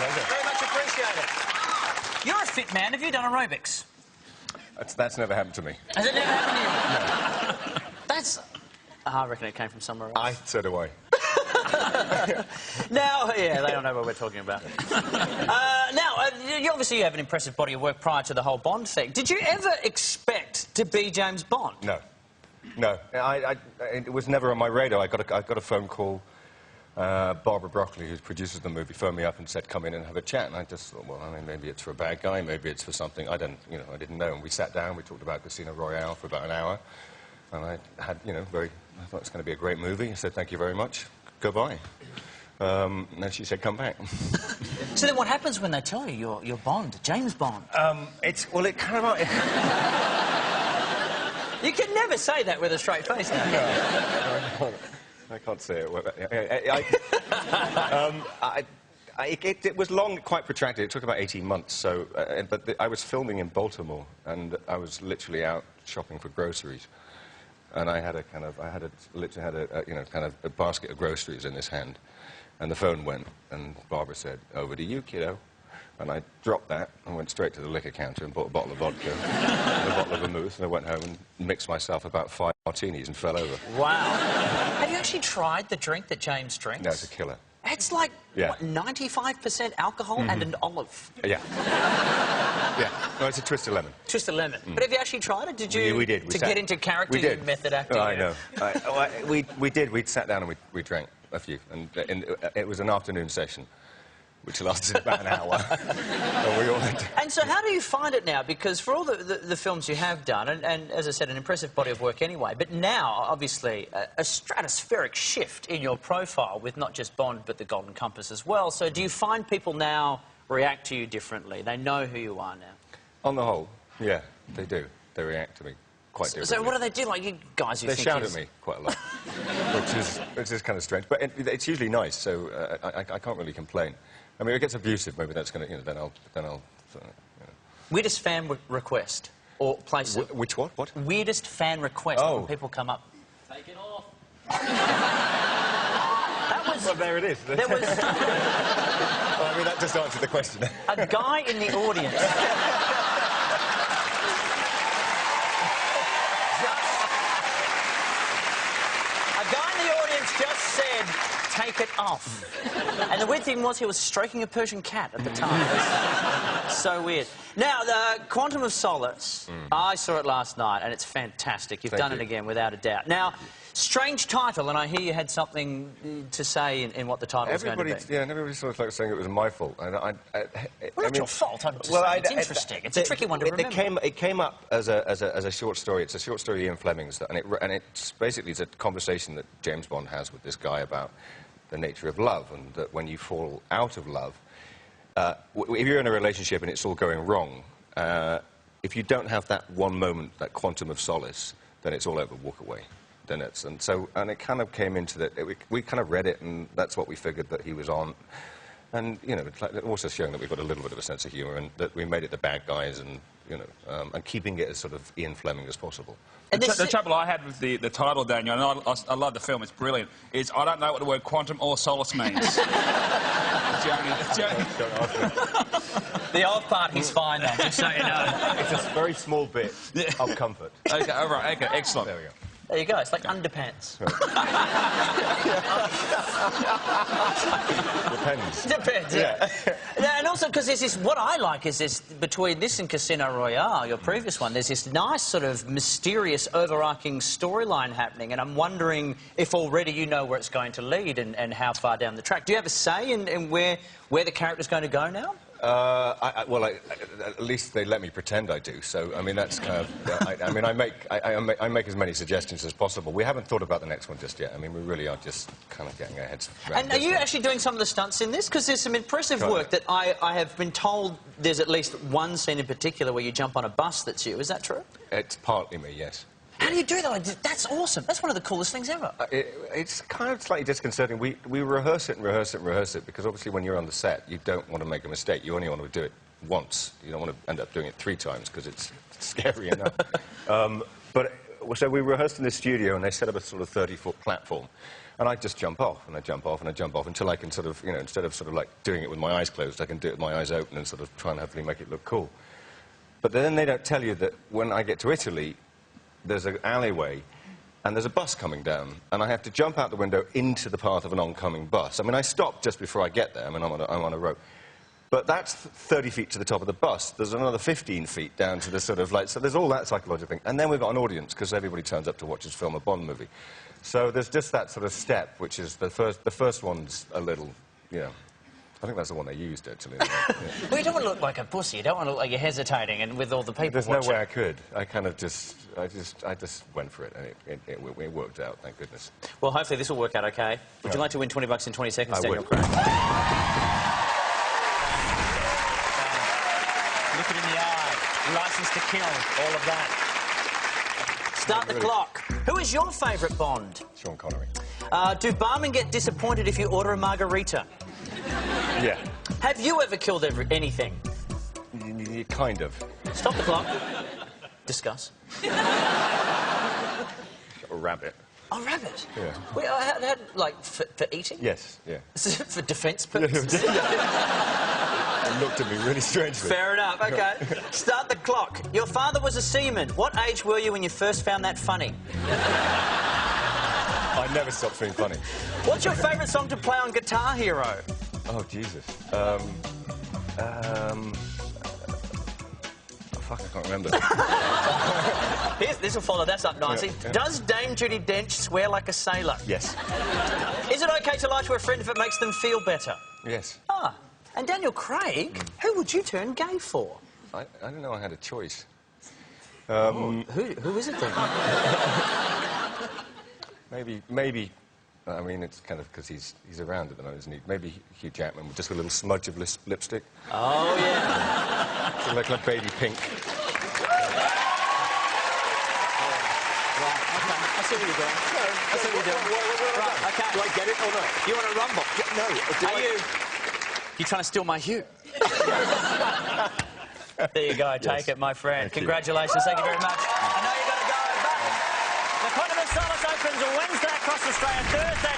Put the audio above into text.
pleasure. Very much appreciated. You're a fit man. Have you done aerobics? That's never happened to me. Has it never happened to you? No. That's... I reckon it came from somewhere else. So do I. Now, yeah, they don't know what we're talking about. You obviously have an impressive body of work prior to the whole Bond thing. Did you ever expect to be James Bond? No. No. It was never on my radar. I got a phone call. Barbara Broccoli, who produces the movie, phoned me up and said, come in and have a chat. And I just thought, well, I mean, maybe it's for a bad guy, maybe it's for something. I didn't know. And we sat down, we talked about Casino Royale for about an hour. And I had, I thought it was going to be a great movie. I said, thank you very much. Goodbye. And then she said, come back. So then what happens when they tell you you're Bond, James Bond? It kind of... You can never say that with a straight face now. No. I can't say it. It was long, quite protracted. It took about 18 months. So, but I was filming in Baltimore, and I was literally out shopping for groceries, and I literally had a basket of groceries in this hand, and the phone went, and Barbara said, "Over to you, kiddo." And I dropped that and went straight to the liquor counter and bought a bottle of vodka and a bottle of vermouth, and I went home and mixed myself about 5 martinis and fell over. Wow. Have you actually tried the drink that James drinks? No, it's a killer. It's like, what, 95% alcohol and an olive? Yeah. Yeah. No, it's a twist of lemon. Twist of lemon. But have you actually tried it? Did you? We did. To get into character, you method acting? Oh, I know. We did. We sat down and we drank a few, and it was an afternoon session, which lasted about an hour. And so how do you find it now? Because for all the films you have done, and as I said, an impressive body of work anyway, but now, obviously, a stratospheric shift in your profile with not just Bond, but the Golden Compass as well. So do you find people now react to you differently? They know who you are now? On the whole, yeah, they do. They react to me quite differently. So what do they do? Like, you guys who They shout at me quite a lot, which is kind of strange. But it's usually nice, so I can't really complain. I mean, if it gets abusive, maybe that's going to, then I'll. Weirdest fan request or place. Which what? What? Weirdest fan request when people come up. Take it off. That was. Well, there it is. There was. Well, I mean, that just answered the question. A guy in the audience. Just said, take it off. And the weird thing was he was stroking a Persian cat at the time. So weird. Now, the Quantum of Solace, I saw it last night, and it's fantastic. You've done it again, without a doubt. Now, strange title, and I hear you had something to say in what the title was going to be. Yeah, and everybody sort of like saying it was my fault. Well, not your fault, I'm just saying. It's interesting. It's a tricky one to remember. It came up as a short story. It's a short story Ian Fleming's, and it's basically a conversation that James Bond has with this guy about the nature of love, and that when you fall out of love, if you're in a relationship and it's all going wrong, if you don't have that one moment, that quantum of solace, then it's all over, walk away. And it kind of came into that. We kind of read it, and that's what we figured that he was on. And it's also showing that we've got a little bit of a sense of humour, and that we made it the bad guys, and and keeping it as sort of Ian Fleming as possible. And the trouble I had with the title, Daniel, and I love the film, it's brilliant, is I don't know what the word quantum or solace means. The odd part, he's fine though, just so you know. It's a very small bit of comfort. Okay, all right, okay, excellent. There we go. There you go, it's like underpants. Depends. Depends, yeah. And also, because there's this, what I like is this, between this and Casino Royale, your previous one, there's this nice sort of mysterious, overarching storyline happening, and I'm wondering if already you know where it's going to lead and how far down the track. Do you have a say in where the character's going to go now? Well, at least they let me pretend I do. So, I mean, that's kind of... I make as many suggestions as possible. We haven't thought about the next one just yet. I mean, we really are just kind of getting our heads around. And are you actually doing some of the stunts in this? Because there's some impressive work that I have been told there's at least one scene in particular where you jump on a bus that's you. Is that true? It's partly me, yes. How do you do that? That's awesome. That's one of the coolest things ever. It's kind of slightly disconcerting. We rehearse it and rehearse it and rehearse it, because obviously when you're on the set, you don't want to make a mistake. You only want to do it once. You don't want to end up doing it 3 times, because it's scary enough. So we rehearsed in the studio, and they set up a sort of 30-foot platform. And I just jump off, and I jump off, and I jump off until I can sort of, you know, instead of sort of like doing it with my eyes closed, I can do it with my eyes open and sort of try and hopefully make it look cool. But then they don't tell you that when I get to Italy, there's an alleyway, and there's a bus coming down, and I have to jump out the window into the path of an oncoming bus. I mean, I stop just before I get there. I mean, I'm on a rope. But that's 30 feet to the top of the bus. There's another 15 feet down to the sort of like... So there's all that psychological thing. And then we've got an audience, because everybody turns up to watch us film a Bond movie. So there's just that sort of step, which is the first one's a little, you know... I think that's the one they used, actually. Yeah. Well, you don't want to look like a pussy. You don't want to look like you're hesitating and with all the people There's watching. no way I could. I kind of just... I just went for it, and it worked out, thank goodness. Well, hopefully this will work out okay. Would you like to win $20 in 20 seconds, I Daniel would. Craig? Look it in the eye. License to kill. All of that. Start the clock. Who is your favourite Bond? Sean Connery. Do barmen get disappointed if you order a margarita? Yeah. Have you ever killed anything? Kind of. Stop the clock. Discuss. A rabbit. Oh, rabbit? Yeah. Wait, like, for eating? Yes, yeah. For defence purposes? He looked at me really strangely. Fair enough, OK. Start the clock. Your father was a seaman. What age were you when you first found that funny? I never stopped being funny. What's your favourite song to play on Guitar Hero? Oh, Jesus. Fuck, I can't remember. This will follow that up nicely. Yeah. Does Dame Judi Dench swear like a sailor? Yes. Is it OK to lie to a friend if it makes them feel better? Yes. Ah, and Daniel Craig, who would you turn gay for? I didn't know I had a choice. Who is it then? Maybe... I mean, it's kind of because he's around at the moment, isn't he? Maybe Hugh Jackman with just a little smudge of lipstick. Oh, yeah. So like baby pink. I see what you're doing. I see what you're doing. Right, OK. Do I get it or not? You want to rumble? No. You trying to steal my Hugh? There you go. Take it, my friend. Thank you. Congratulations. Thank you very much. I know you've got to go, but the Quantum of Solace opens Wednesday across Australia, Thursday.